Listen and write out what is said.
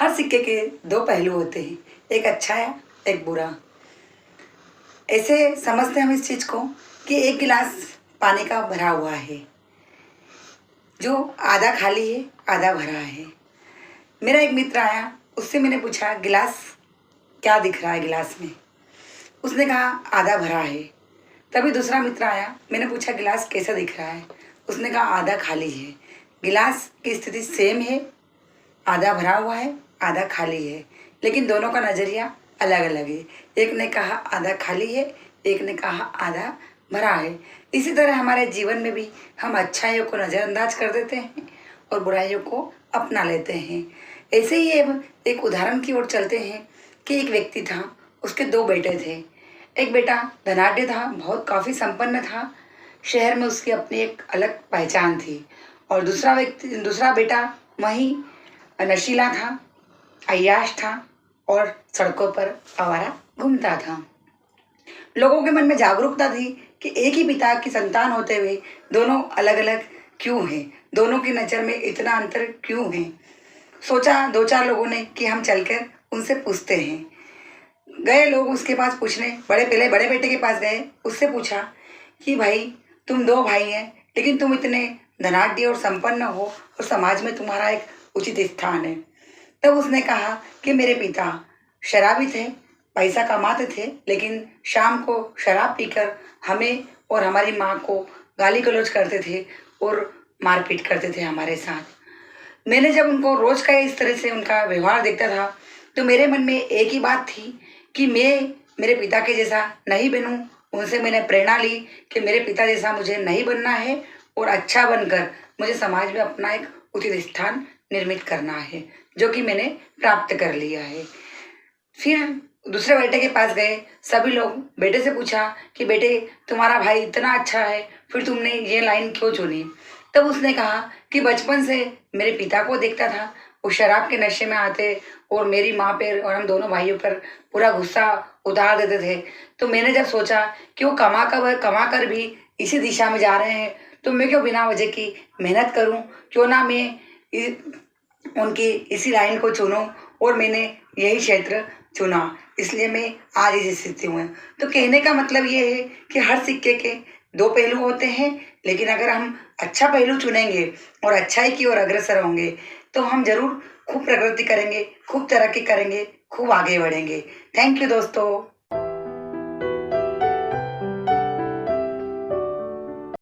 हर सिक्के के दो पहलू होते हैं, एक अच्छा है एक बुरा। ऐसे समझते हैं हम इस चीज़ को कि एक गिलास पानी का भरा हुआ है, जो आधा खाली है आधा भरा है। मेरा एक मित्र आया, उससे मैंने पूछा गिलास क्या दिख रहा है गिलास में। उसने कहा आधा भरा है। तभी दूसरा मित्र आया, मैंने पूछा गिलास कैसा दिख रहा है। उसने कहा आधा खाली है। गिलास की स्थिति सेम है, आधा भरा हुआ है आधा खाली है, लेकिन दोनों का नज़रिया अलग अलग है। एक ने कहा आधा खाली है, एक ने कहा आधा भरा है। इसी तरह हमारे जीवन में भी हम अच्छाइयों को नज़रअंदाज कर देते हैं और बुराइयों को अपना लेते हैं। ऐसे ही एक उदाहरण की ओर चलते हैं कि एक व्यक्ति था, उसके दो बेटे थे। एक बेटा धनाढ्य था, बहुत काफ़ी संपन्न था, शहर में उसकी अपनी एक अलग पहचान थी। और दूसरा बेटा वहीं नशीला था, अय्याश था और सड़कों पर आवारा घूमता था। लोगों के मन में जागरूकता थी कि एक ही पिता की संतान होते हुए दोनों अलग अलग क्यों हैं, दोनों की नज़र में इतना अंतर क्यों है। सोचा दो चार लोगों ने कि हम चलकर उनसे पूछते हैं। गए लोग उसके पास पूछने, पहले बड़े बेटे के पास गए, उससे पूछा कि भाई तुम दो भाई हैं, लेकिन तुम इतने धनाढ्य और संपन्न हो और समाज में तुम्हारा एक उचित स्थान है। तब उसने कहा कि मेरे पिता शराबी थे, पैसा कमाते थे, लेकिन शाम को शराब पीकर हमें और हमारी माँ को गाली गलौज करते थे और मारपीट करते थे हमारे साथ। मैंने जब उनको रोज का इस तरह से उनका व्यवहार देखता था तो मेरे मन में एक ही बात थी कि मैं मेरे पिता के जैसा नहीं बनूं। उनसे मैंने प्रेरणा ली कि मेरे पिता जैसा मुझे नहीं बनना है और अच्छा बनकर मुझे समाज में अपना एक उचित स्थान निर्मित करना है, जो कि मैंने प्राप्त कर लिया है। फिर दूसरे बेटे के पास गए, सभी लोग बेटे से पूछा कि बेटे तुम्हारा भाई इतना अच्छा है, फिर तुमने ये लाइन क्यों चुनी। तब उसने कहा कि बचपन से मेरे पिता को देखता था, वो शराब के नशे में आते और मेरी माँ पे और हम दोनों भाइयों पर पूरा गुस्सा उतार देते थे। तो मैंने जब सोचा कि वो कमा कर भी इसी दिशा में जा रहे हैं, तो मैं क्यों बिना वजह की मेहनत करूं, क्यों ना मैं उनकी इसी लाइन को चुनूं और मैंने यही क्षेत्र चुना। इसलिए मैं आज इस स्थिति में हूँ। तो कहने का मतलब ये है कि हर सिक्के के दो पहलू होते हैं, लेकिन अगर हम अच्छा पहलू चुनेंगे और अच्छाई की ओर अग्रसर होंगे तो हम जरूर खूब प्रगति करेंगे, खूब तरक्की करेंगे, खूब आगे बढ़ेंगे। थैंक यू दोस्तों।